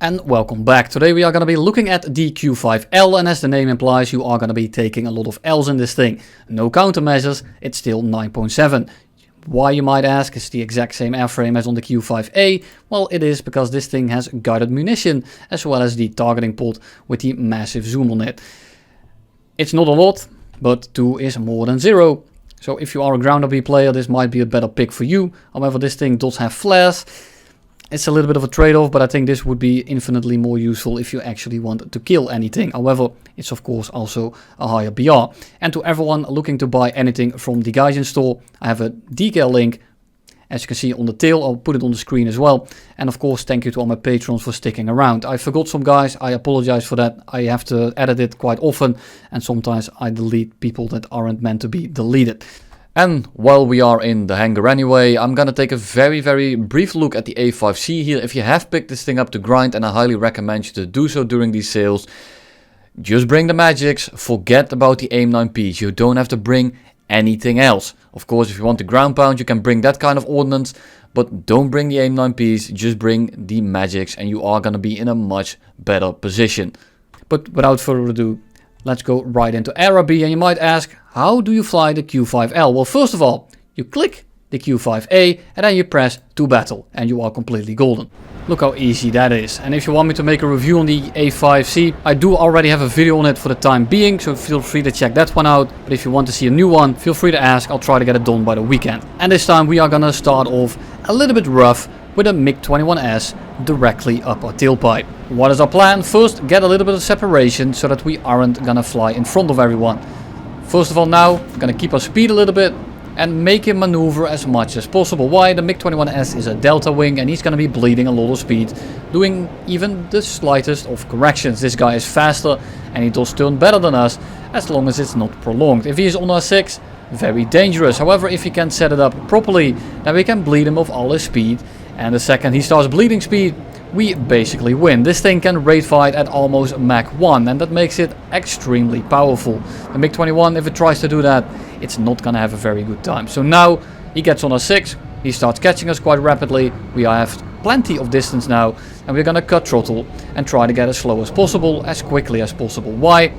And welcome back. Today we are going to be looking at the Q-5L, and as the name implies, you are going to be taking a lot of L's in this thing. No countermeasures, it's still 9.7. Why, you might ask, is the exact same airframe as on the Q-5A? Well, it is because this thing has guided munition, as well as the targeting pod with the massive zoom on it. It's not a lot, but 2 is more than 0. So if you are a ground OP player, this might be a better pick for you. However, this thing does have flares. It's a little bit of a trade-off, but I think this would be infinitely more useful if you actually want to kill anything. However, it's of course also a higher BR. And to everyone looking to buy anything from the Gaijin store, I have a decal link, as you can see on the tail. I'll put it on the screen as well. And of course, thank you to all my patrons for sticking around. I forgot some guys, I apologize for that. I have to edit it quite often, and sometimes I delete people that aren't meant to be deleted. And while we are in the hangar anyway, I'm gonna take a very brief look at the A5C here. If you have picked this thing up to grind, and I highly recommend you to do so during these sales, just bring the magics, forget about the AIM-9Ps. You don't have to bring anything else. Of course, if you want the ground pound, you can bring that kind of ordnance, but don't bring the AIM-9Ps, just bring the magics and you are gonna be in a much better position. But without further ado, let's go right into Area B, and you might ask, how do you fly the Q-5L? Well, first of all, you click the Q-5A and then you press to battle and you are completely golden. Look how easy that is. And if you want me to make a review on the A5C, I do already have a video on it for the time being, so feel free to check that one out. But if you want to see a new one, feel free to ask, I'll try to get it done by the weekend. And this time we are gonna start off a little bit rough with a MiG-21S directly up our tailpipe. What is our plan? First, get a little bit of separation so that we aren't gonna fly in front of everyone. First of all, now we're gonna keep our speed a little bit and make him maneuver as much as possible. Why? The MiG-21S is a delta wing and he's gonna be bleeding a lot of speed, doing even the slightest of corrections. This guy is faster and he does turn better than us as long as it's not prolonged. If he is on our 6, very dangerous. However, if you can set it up properly, then we can bleed him of all his speed. And the second he starts bleeding speed, we basically win. This thing can raid fight at almost Mach 1, and that makes it extremely powerful. The MiG-21, if it tries to do that, it's not gonna have a very good time. So now he gets on our 6, he starts catching us quite rapidly. We have plenty of distance now, and we're gonna cut throttle and try to get as slow as possible, as quickly as possible. Why?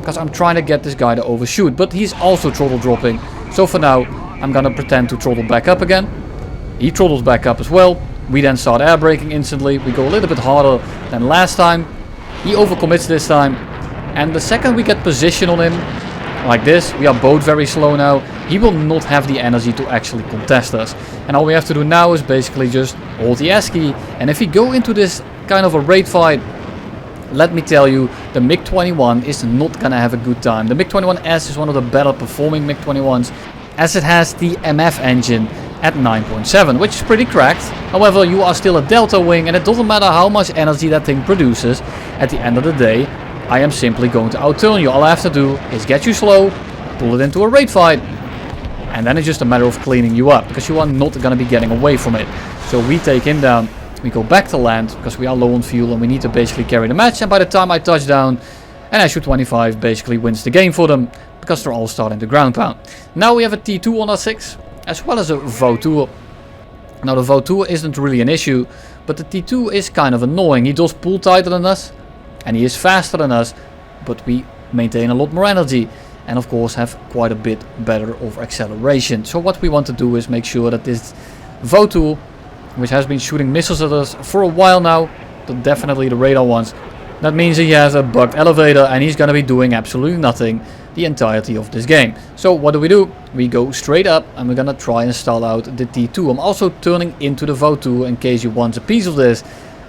Because I'm trying to get this guy to overshoot, but he's also throttle dropping. So for now, I'm gonna pretend to throttle back up again. He throttles back up as well. We then start air braking instantly. We go a little bit harder than last time. He overcommits this time. And the second we get position on him, like this, we are both very slow now. He will not have the energy to actually contest us. And all we have to do now is basically just hold the S key. And if we go into this kind of a raid fight, let me tell you, the MiG-21 is not gonna have a good time. The MiG-21S is one of the better performing MiG-21s, as it has the MF engine at 9.7, which is pretty cracked. However, you are still a delta wing and it doesn't matter how much energy that thing produces. At the end of the day, I am simply going to outturn you. All I have to do is get you slow, pull it into a raid fight, and then it's just a matter of cleaning you up, because you are not going to be getting away from it. So we take him down, we go back to land, because we are low on fuel and we need to basically carry the match. And by the time I touch down, an Su-25 basically wins the game for them, because they're all starting to ground pound. Now we have a T-2 on our 6. As well as a Vautour. Now the Vautour isn't really an issue, but the T2 is kind of annoying. He does pull tighter than us, and he is faster than us, but we maintain a lot more energy, and of course have quite a bit better of acceleration. So what we want to do is make sure that this Vautour, which has been shooting missiles at us for a while now, but definitely the radar ones, that means he has a bugged elevator and he's gonna be doing absolutely nothing the entirety of this game. So what do? We go straight up and we're gonna try and stall out the T2. I'm also turning into the Vautour in case he wants a piece of this.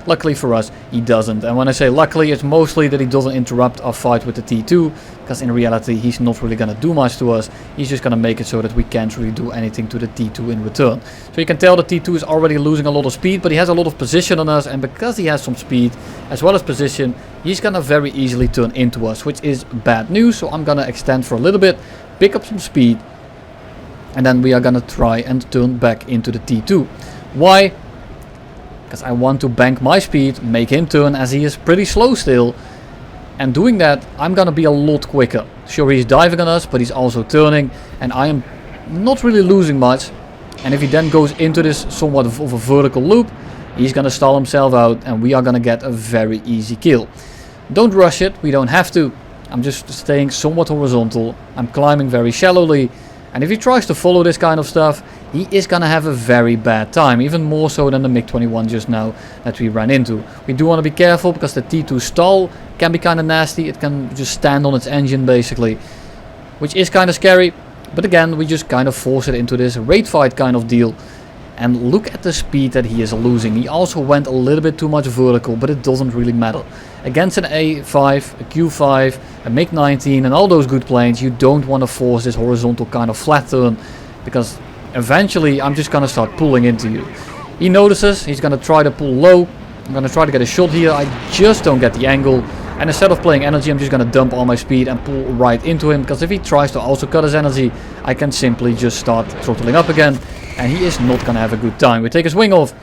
Luckily for us, he doesn't. And when I say luckily, it's mostly that he doesn't interrupt our fight with the T2, because in reality, he's not really gonna do much to us. He's just gonna make it so that we can't really do anything to the T2 in return. So you can tell the T2 is already losing a lot of speed, but he has a lot of position on us, and because he has some speed as well as position, he's gonna very easily turn into us, which is bad news. So I'm gonna extend for a little bit, pick up some speed, and then we are gonna try and turn back into the T2. Why? Because I want to bank my speed, make him turn, as he is pretty slow still. And doing that, I'm gonna be a lot quicker. Sure, he's diving on us, but he's also turning, and I am not really losing much. And if he then goes into this somewhat of a vertical loop, he's gonna stall himself out and we are gonna get a very easy kill. Don't rush it, we don't have to. I'm just staying somewhat horizontal. I'm climbing very shallowly. And if he tries to follow this kind of stuff, he is gonna have a very bad time. Even more so than the MiG-21 just now that we ran into. We do want to be careful because the T-2 stall can be kind of nasty. It can just stand on its engine basically. Which is kind of scary. But again, we just kind of force it into this raid fight kind of deal. And look at the speed that he is losing. He also went a little bit too much vertical, but it doesn't really matter. Against an A5, a Q5, a MiG-19 and all those good planes, you don't want to force this horizontal kind of flat turn. Because eventually I'm just going to start pulling into you. He notices, he's going to try to pull low. I'm going to try to get a shot here. I just don't get the angle. And instead of playing energy, I'm just going to dump all my speed and pull right into him. Because if he tries to also cut his energy, I can simply just start throttling up again. And he is not going to have a good time. We take his wing off.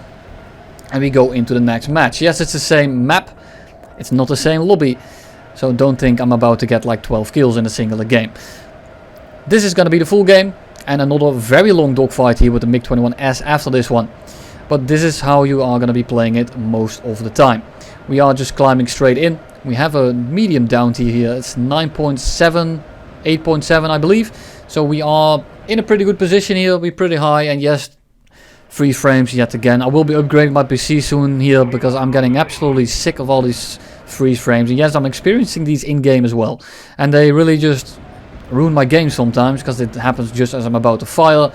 And we go into the next match. Yes, it's the same map. It's not the same lobby. So don't think I'm about to get like 12 kills in a single game. This is going to be the full game. And another very long dogfight here with the MiG-21S after this one. But this is how you are going to be playing it most of the time. We are just climbing straight in. We have a medium down tier here. It's 9.7, 8.7 I believe. So we are in a pretty good position here. We're pretty high. And yes, freeze frames yet again. I will be upgrading my PC soon here because I'm getting absolutely sick of all these freeze frames. And yes, I'm experiencing these in-game as well. And they really just ruin my game sometimes because it happens just as I'm about to fire.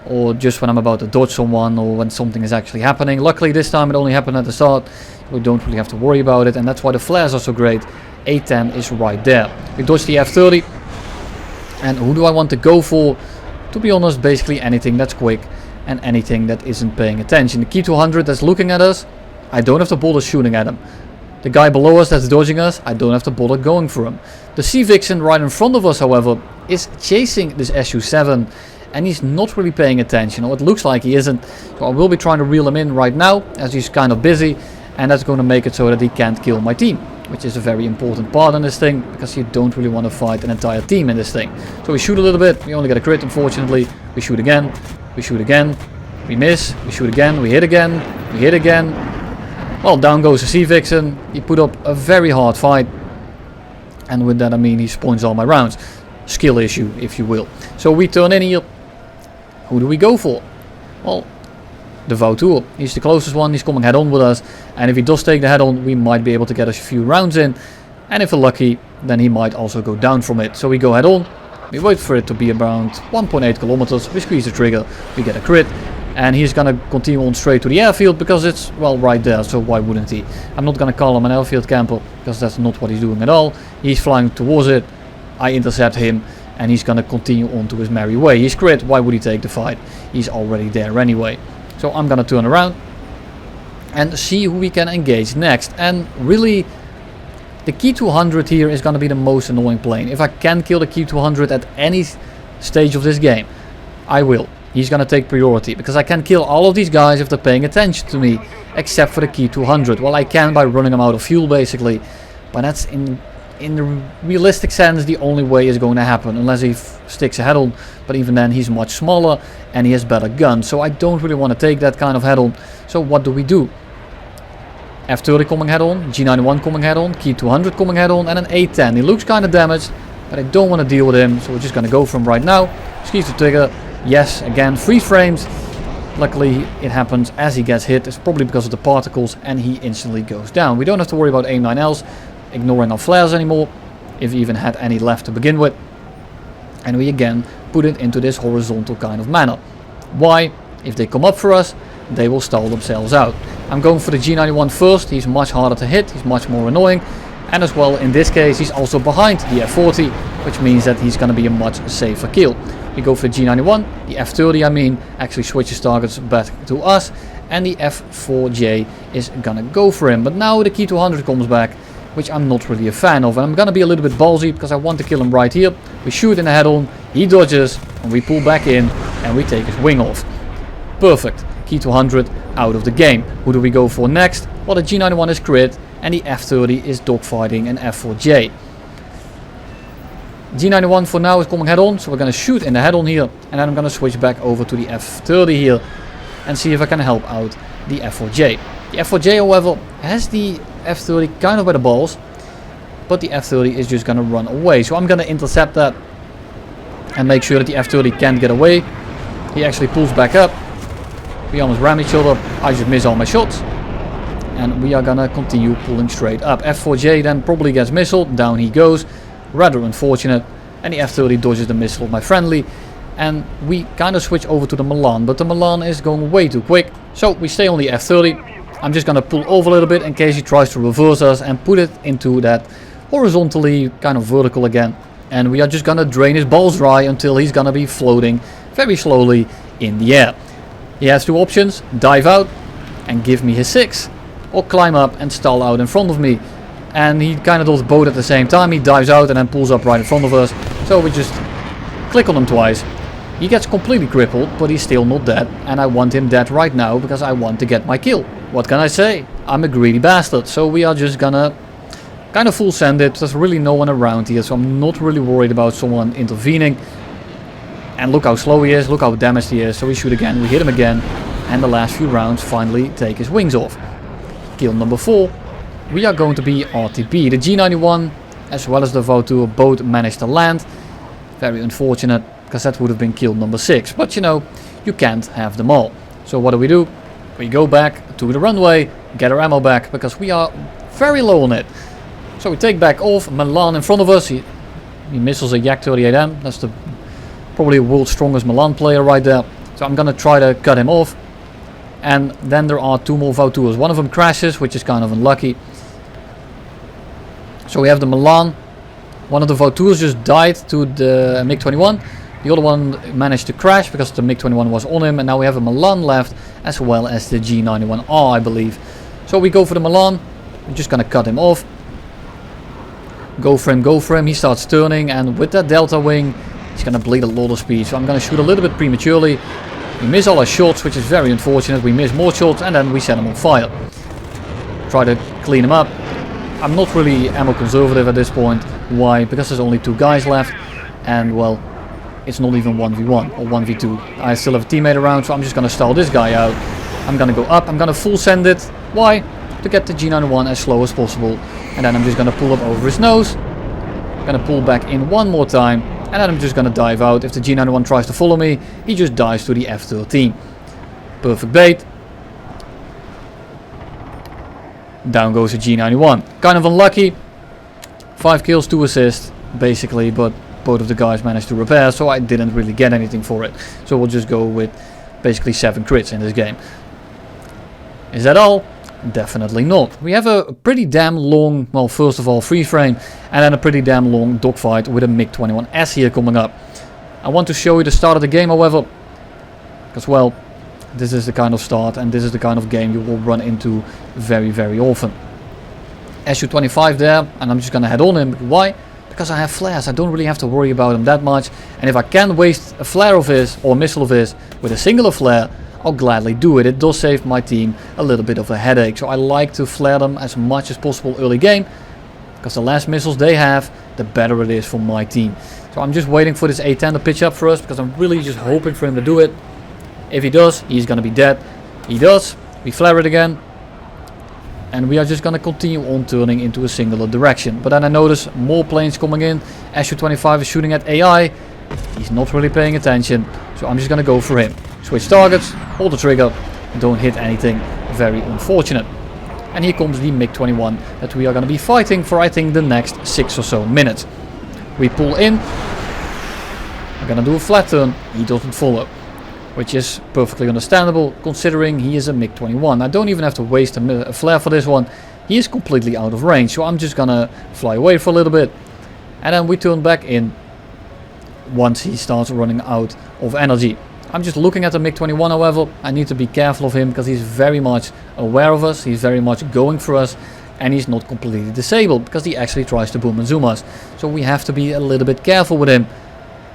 Or just when I'm about to dodge someone or when something is actually happening. Luckily this time it only happened at the start. We don't really have to worry about it and that's why the flares are so great. A10 is right there. We dodge the F30. And who do I want to go for? To be honest, basically anything that's quick and anything that isn't paying attention. The Q200 that's looking at us, I don't have to bother shooting at him. The guy below us that's dodging us, I don't have to bother going for him. The Sea-Vixen right in front of us, however, is chasing this Su-7. And he's not really paying attention, or it looks like he isn't. So I will be trying to reel him in right now, as he's kind of busy. And that's going to make it so that he can't kill my team. Which is a very important part in this thing, because you don't really want to fight an entire team in this thing. So we shoot a little bit, we only get a crit unfortunately. We shoot again, we shoot again, we miss, we shoot again, we hit again, we hit again. Well, down goes the Sea-Vixen. He put up a very hard fight. And with that I mean he spawns all my rounds. Skill issue, if you will. So we turn in here. Who do we go for? Well, the Vautour. He's the closest one. He's coming head on with us. And if he does take the head on, we might be able to get a few rounds in. And if we're lucky, then he might also go down from it. So we go head on. We wait for it to be around 1.8 kilometers. We squeeze the trigger. We get a crit. And he's going to continue on straight to the airfield because it's, well, right there. So why wouldn't he? I'm not going to call him an airfield camper because that's not what he's doing at all. He's flying towards it. I intercept him. And he's going to continue on to his merry way. He's crit, why would he take the fight? He's already there anyway. So I'm going to turn around and see who we can engage next. And really, the Q200 here is going to be the most annoying plane. If I can kill the Q200 at any stage of this game, I will. He's going to take priority because I can kill all of these guys if they're paying attention to me, except for the Q200. Well, I can by running them out of fuel basically, but that's in the realistic sense the only way is going to happen unless he sticks a head on, but even then he's much smaller and he has better guns, so I don't really want to take that kind of head on. So what do we do? F30 coming head on, G91 coming head on, Q200 coming head on and an A10. He looks kind of damaged, but I don't want to deal with him, so we're just going to go for him right now. Squeeze the trigger. Yes, again, freeze frames. Luckily it happens as he gets hit. It's probably because of the particles and he instantly goes down. We don't have to worry about AIM-9Ls. Ignoring our flares anymore, if we even had any left to begin with. And we again put it into this horizontal kind of manner. Why? If they come up for us, they will stall themselves out. I'm going for the G91 first. He's much harder to hit, he's much more annoying. And as well, in this case, he's also behind the F40, which means that he's going to be a much safer kill. We go for the G91, the F30 I mean, actually switches targets back to us. And the F4J is going to go for him. But now the Q200 comes back, which I'm not really a fan of. And I'm going to be a little bit ballsy because I want to kill him right here. We shoot in the head on, he dodges, and we pull back in, and we take his wing off. Perfect. Q200 out of the game. Who do we go for next? Well, the G91 is crit, and the F30 is dogfighting an F4J. G91 for now is coming head on, so we're going to shoot in the head on here, and then I'm going to switch back over to the F30 here, and see if I can help out the F4J. The F4J, however, has the F30 kind of by the balls, but the F30 is just gonna run away. So I'm gonna intercept that and make sure that the F30 can't get away. He actually pulls back up. We almost ram each other. I just miss all my shots. And we are gonna continue pulling straight up. F4J then probably gets missiled. Down he goes. Rather unfortunate. And the F30 dodges the missile of my friendly. And we kind of switch over to the Milan. But the Milan is going way too quick. So we stay on the F30. I'm just gonna pull over a little bit in case he tries to reverse us and put it into that horizontally kind of vertical again. And we are just gonna drain his balls dry until he's gonna be floating very slowly in the air. He has two options: dive out and give me his 6, or climb up and stall out in front of me. And he kind of does both at the same time. He dives out and then pulls up right in front of us. So we just click on him twice. He gets completely crippled, but he's still not dead. And I want him dead right now because I want to get my kill. What can I say? I'm a greedy bastard. So we are just gonna kind of full send it. There's really no one around here, so I'm not really worried about someone intervening. And look how slow he is, look how damaged he is. So we shoot again, we hit him again. And the last few rounds finally take his wings off. Kill number 4. We are going to be RTB. The G91 as well as the Vautour both managed to land. Very unfortunate, because that would have been kill number 6. But you know, you can't have them all. So what do? We go back to the runway, get our ammo back, because we are very low on it. So we take back off. Milan in front of us. He missiles a Yak 38M. That's the probably the world's strongest Milan player right there. So I'm gonna try to cut him off. And then there are 2 more Vautours. One of them crashes, which is kind of unlucky. So we have the Milan. One of the Vautours just died to the MiG-21. The other one managed to crash because the MiG-21 was on him. And now we have a Milan left, as well as the G91R, I believe. So we go for the Milan. We're just gonna cut him off. Go for him, go for him. He starts turning, and with that delta wing, he's gonna bleed a lot of speed. So I'm gonna shoot a little bit prematurely. We miss all our shots, which is very unfortunate. We miss more shots, and then we set him on fire. Try to clean him up. I'm not really ammo conservative at this point. Why? Because there's only 2 guys left, and well, it's not even 1v1 or 1v2. I still have a teammate around, so I'm just gonna stall this guy out. I'm gonna go up, I'm gonna full send it. Why? To get the G91 as slow as possible. And then I'm just gonna pull up over his nose. Gonna pull back in one more time. And then I'm just gonna dive out. If the G91 tries to follow me, he just dives to the F13. Perfect bait. Down goes the G91. Kind of unlucky. 5 kills, 2 assists, basically, but both of the guys managed to repair, so I didn't really get anything for it. So we'll just go with basically 7 crits in this game. Is that all? Definitely not. We have a pretty damn long, well, first of all, freeze frame, and then a pretty damn long dogfight with a MiG-21S here coming up. I want to show you the start of the game, however, because, well, this is the kind of start and this is the kind of game you will run into very, very often. Su-25 there, and I'm just gonna head on him. Why? Because I have flares. I don't really have to worry about him that much, and if I can waste a flare of his or a missile of his with a singular flare, I'll gladly do it. It does save my team a little bit of a headache, so I like to flare them as much as possible early game, because the less missiles they have, the better it is for my team. So I'm just waiting for this A10 to pitch up for us, because I'm really just hoping for him to do it. If he does, he's gonna be dead. He does. We flare it again. And we are just gonna continue on turning into a singular direction. But then I notice more planes coming in. Su-25 is shooting at AI. He's not really paying attention. So I'm just gonna go for him. Switch targets, hold the trigger, don't hit anything. Very unfortunate. And here comes the MiG-21 that we are gonna be fighting for, I think, the next 6 or so minutes. We pull in. I'm gonna do a flat turn. He doesn't follow, which is perfectly understandable considering he is a MiG-21. I don't even have to waste a flare for this one. He is completely out of range, so I'm just gonna fly away for a little bit. And then we turn back in once he starts running out of energy. I'm just looking at the MiG-21, however. I need to be careful of him because he's very much aware of us. He's very much going for us. And he's not completely disabled because he actually tries to boom and zoom us. So we have to be a little bit careful with him,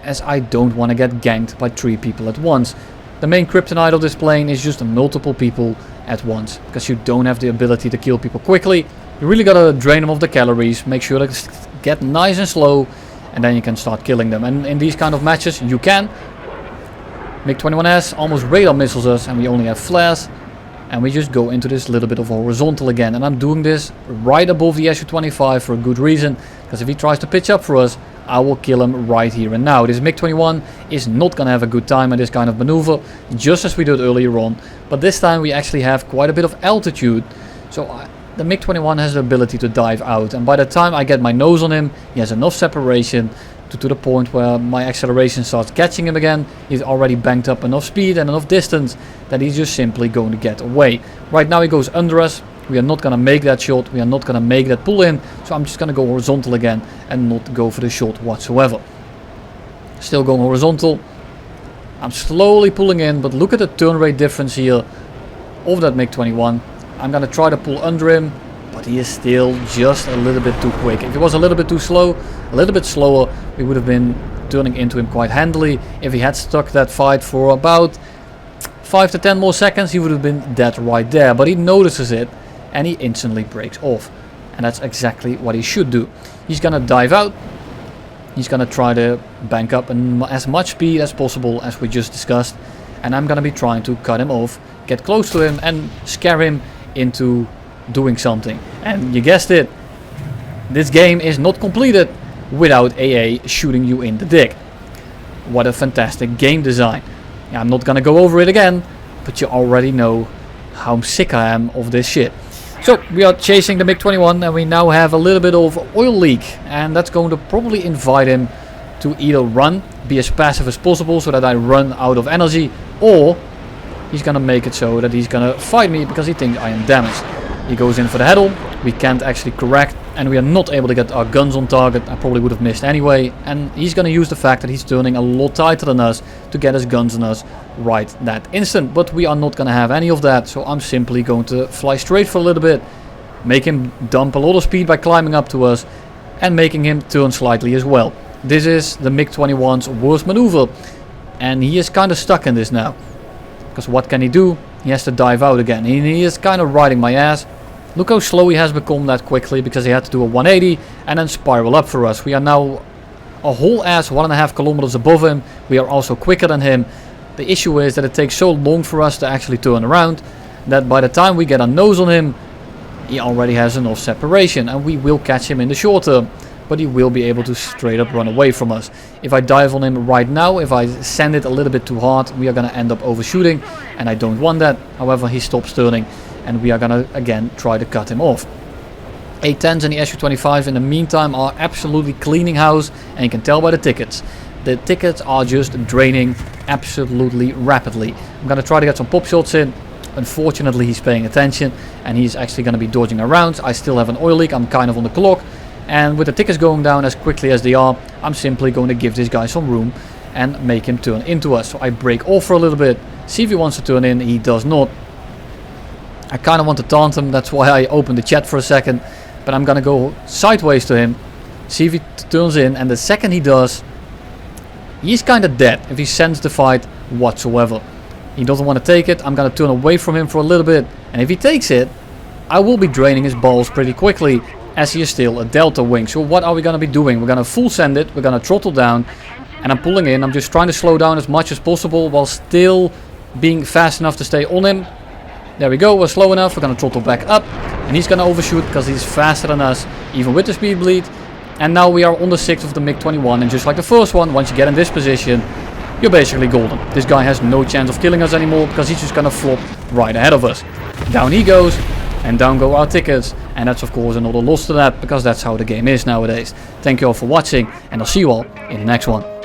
as I don't want to get ganked by 3 people at once. The main kryptonite of this plane is just multiple people at once, because you don't have the ability to kill people quickly. You really gotta drain them of the calories, make sure they get nice and slow, and then you can start killing them. And in these kind of matches you can. MiG-21S almost radar missiles us and we only have flares. and we just go into this little bit of horizontal again. And I'm doing this right above the Su-25 for a good reason, because if he tries to pitch up for us, I will kill him right here and now. This MiG-21 is not gonna have a good time at this kind of maneuver, just as we did earlier on, but this time we actually have quite a bit of altitude, so the MiG-21 has the ability to dive out, and by the time I get my nose on him, he has enough separation to the point where my acceleration starts catching him again. He's already banked up enough speed and enough distance that he's just simply going to get away. Right now he goes under us. We are not going to make that shot. We are not going to make that pull in. So I'm just going to go horizontal again and not go for the shot whatsoever. Still going horizontal. I'm slowly pulling in, but look at the turn rate difference here of that MiG-21. I'm going to try to pull under him, but he is still just a little bit too quick. If he was a little bit too slow, a little bit slower, we would have been turning into him quite handily. If he had stuck that fight for about 5 to 10 more seconds, he would have been dead right there. But he notices it and he instantly breaks off. And that's exactly what he should do. He's gonna dive out. He's gonna try to bank up as much speed as possible, as we just discussed. And I'm gonna be trying to cut him off, get close to him and scare him into doing something. And you guessed it, this game is not completed without AA shooting you in the dick. What a fantastic game design. Yeah, I'm not gonna go over it again, but you already know how sick I am of this shit. So we are chasing the MiG-21 and we now have a little bit of oil leak, and that's going to probably invite him to either run, be as passive as possible so that I run out of energy, or he's gonna make it so that he's gonna fight me because he thinks I am damaged. He goes in for the heddle, we can't actually correct, and we are not able to get our guns on target. I probably would have missed anyway, and he's gonna use the fact that he's turning a lot tighter than us to get his guns on us right that instant. But we are not gonna have any of that, so I'm simply going to fly straight for a little bit, make him dump a lot of speed by climbing up to us, and making him turn slightly as well. This is the MiG-21's worst maneuver, and he is kind of stuck in this now. Because what can he do? He has to dive out again. He is kind of riding my ass. Look how slow he has become that quickly, because he had to do a 180 and then spiral up for us. We are now a whole ass 1.5 kilometers above him. We are also quicker than him. The issue is that it takes so long for us to actually turn around that by the time we get our nose on him, he already has enough separation, and we will catch him in the short term. But he will be able to straight up run away from us. If I dive on him right now, if I send it a little bit too hard, we are going to end up overshooting, and I don't want that. However, he stops turning, and we are going to again try to cut him off. A-10s and the Su-25 in the meantime are absolutely cleaning house, and you can tell by the tickets. The tickets are just draining absolutely rapidly. I'm going to try to get some pop shots in. Unfortunately, he's paying attention, and he's actually going to be dodging around. I still have an oil leak, I'm kind of on the clock. And with the tickets going down as quickly as they are, I'm simply going to give this guy some room and make him turn into us. So I break off for a little bit, see if he wants to turn in. He does not. I kind of want to taunt him, that's why I opened the chat for a second. But I'm going to go sideways to him, see if he turns in. And the second he does, he's kind of dead if he sends the fight whatsoever. He doesn't want to take it. I'm going to turn away from him for a little bit. And if he takes it, I will be draining his balls pretty quickly, as he is still a delta wing. So what are we going to be doing? We're going to full send it, we're going to throttle down, and I'm pulling in. I'm just trying to slow down as much as possible while still being fast enough to stay on him. There we go, we're slow enough, we're going to throttle back up, and he's going to overshoot because he's faster than us, even with the speed bleed. And now we are on the 6th of the MiG-21, and just like the first one, once you get in this position, you're basically golden. This guy has no chance of killing us anymore, because he's just going to flop right ahead of us. Down he goes, and down go our tickets. And that's of course another loss to that, because that's how the game is nowadays. Thank you all for watching, and I'll see you all in the next one.